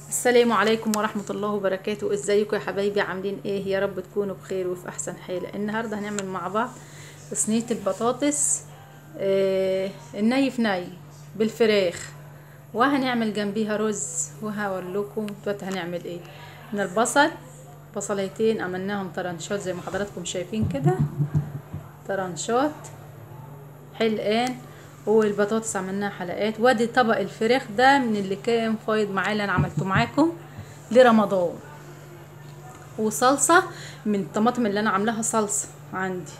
السلام عليكم ورحمة الله وبركاته. ازيكم يا حبايبي؟ عاملين ايه؟ يا رب تكونوا بخير وفي احسن حال. النهاردة هنعمل مع بعض صينية البطاطس الني في ني بالفراخ، وهنعمل جنبيها رز، وهقول لكم دلوقتي هنعمل ايه. من البصل بصليتين عملناهم طرنشات زي ما حضراتكم شايفين كده، طرنشات حلقان، والبطاطس عملناها حلقات. وادي طبق الفراخ ده من اللي كان فايض معايا اللي انا عملته معاكم لرمضان، وصلصه من الطماطم اللي انا عاملاها صلصه عندي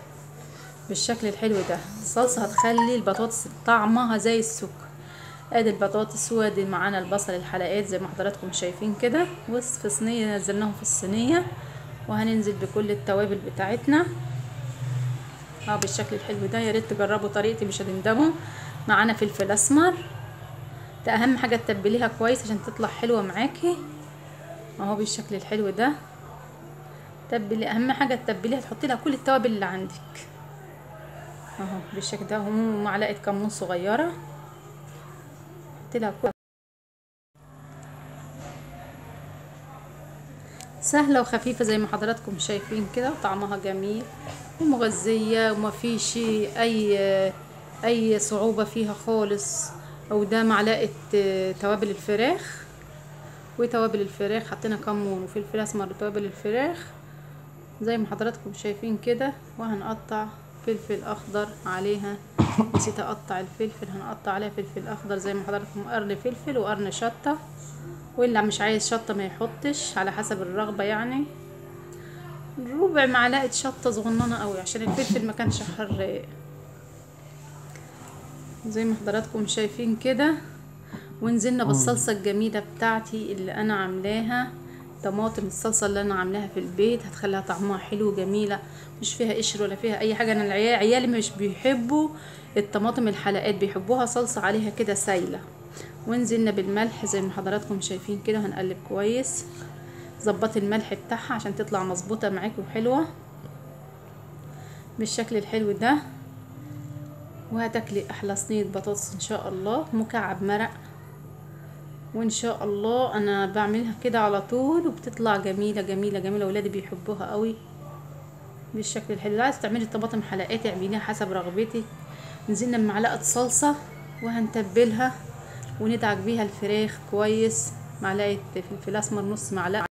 بالشكل الحلو ده. الصلصه هتخلي البطاطس طعمها زي السكر. ادي البطاطس، وادي معانا البصل الحلقات زي ما حضراتكم شايفين كده، في صينيه نزلناهم في الصينيه، وهننزل بكل التوابل بتاعتنا بالشكل الحلو ده. يا ريت تجربوا طريقتي مش هتندموا. معانا فلفل اسمر، ده اهم حاجه تتبليها كويس عشان تطلع حلوه معاكي اهو بالشكل الحلو ده. تبلي، اهم حاجه تتبليها تحطي لها كل التوابل اللي عندك اهو بالشكل ده. معلقه كمون صغيره حطي لها سهله وخفيفه زي ما حضراتكم شايفين كده، وطعمها جميل ومغذيه وما فيش اي صعوبه فيها خالص. او ده معلقه توابل الفراخ، وتوابل الفراخ حطينا كمون وفلفل اسمر وتوابل الفراخ زي ما حضراتكم شايفين كده. وهنقطع فلفل اخضر عليها، نسيت اقطع الفلفل، هنقطع عليها فلفل اخضر زي ما حضراتكم، قرن فلفل وقرن شطه، واللي مش عايز شطه ما يحطش على حسب الرغبه يعني. ربع معلقه شطه صغننه قوي عشان الفلفل ما كانش حراق زي ما حضراتكم شايفين كده. ونزلنا بالصلصه الجميله بتاعتي اللي انا عاملاها، طماطم الصلصه اللي انا عاملاها في البيت هتخليها طعمها حلو وجميله، مش فيها قشر ولا فيها اي حاجه. انا عيالي مش بيحبوا الطماطم الحلقات، بيحبوها صلصه عليها كده سايله. ونزلنا بالملح زي ما حضراتكم شايفين كده، هنقلب كويس. ظبط الملح بتاعها عشان تطلع مظبوطه معاكي وحلوه بالشكل الحلو ده. وهتاكلي احلى صينيه بطاطس ان شاء الله، مكعب مرق، وان شاء الله انا بعملها كده على طول وبتطلع جميله جميله جميله. ولادي بيحبوها قوي بالشكل الحلو ده. عايز تعملي طماطم حلقات اعمليها حسب رغبتك. نزلنا بمعلقه صلصه وهنتبلها وندعك بيها الفراخ كويس. معلقه فلفل اسمر، نص معلقه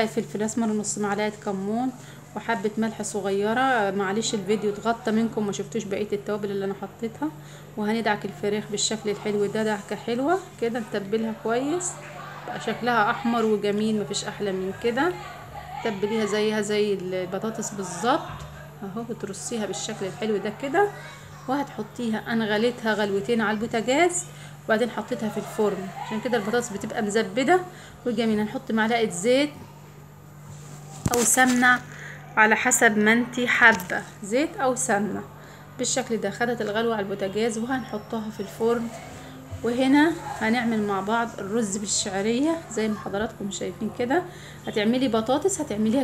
فلفل اسمر، ونص معلقه كمون، وحبه ملح صغيره. معلش الفيديو اتغطى منكم ما شفتوش بقيه التوابل اللي انا حطيتها. وهندعك الفراخ بالشكل الحلو ده، دعكه حلوه كده، نتبلها كويس بقى شكلها احمر وجميل، مفيش احلى من كده. تبليها زيها زي البطاطس بالظبط اهو، بترصيها بالشكل الحلو ده كده. وهتحطيها، انا غليتها غلوتين على البوتاجاز وبعدين حطيتها في الفرن عشان كده البطاطس بتبقى مزبده وجميله. هنحط معلقه زيت او سمنه على حسب ما انتي حابه، زيت او سمنه بالشكل ده. خدت الغلوه على البوتاجاز وهنحطها في الفرن. وهنا هنعمل مع بعض الرز بالشعريه زي ما حضراتكم شايفين كده. هتعملي بطاطس هتعمليها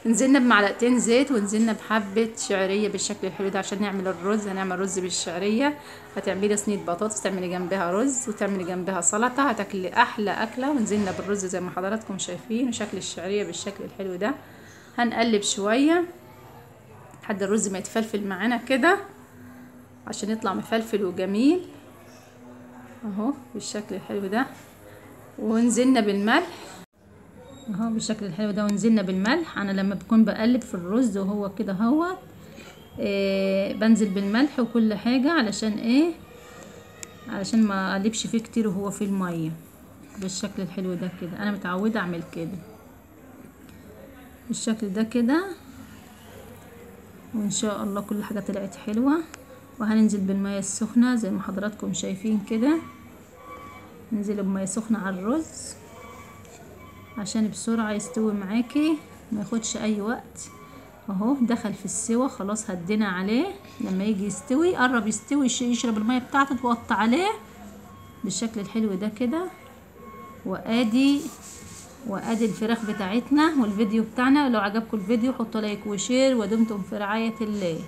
نزلنا بمعلقتين زيت ونزلنا بحبه شعريه بالشكل الحلو ده عشان نعمل الرز. هنعمل رز بالشعريه، هتعملي صينيه بطاطس تعملي جنبها رز وتعملي جنبها سلطه، هتاكلي احلى اكله. ونزلنا بالرز زي ما حضراتكم شايفين، وشكل الشعريه بالشكل الحلو ده. هنقلب شويه لحد الرز ما يتفلفل معانا كده عشان يطلع مفلفل وجميل اهو بالشكل الحلو ده. ونزلنا بالملح اهو بالشكل الحلو ده، ونزلنا بالملح. انا لما بكون بقلب في الرز وهو كده بنزل بالملح وكل حاجه علشان ايه، علشان ما اقلبش فيه كتير وهو في الميه بالشكل الحلو ده كده. انا متعوده اعمل كده بالشكل ده كده، وان شاء الله كل حاجه طلعت حلوه. وهننزل بالميه السخنه زي ما حضراتكم شايفين كده، ننزل بميه سخنه على الرز عشان بسرعه يستوي معاكي ما ياخدش اي وقت اهو. دخل في السوا خلاص، هدينا عليه. لما يجي يستوي قرب يستوي يشرب الميه بتاعته، توطي عليه بالشكل الحلو ده كده. وادي الفراخ بتاعتنا والفيديو بتاعنا. لو عجبكم الفيديو حطوا لايك وشير، ودمتم في رعايه الله.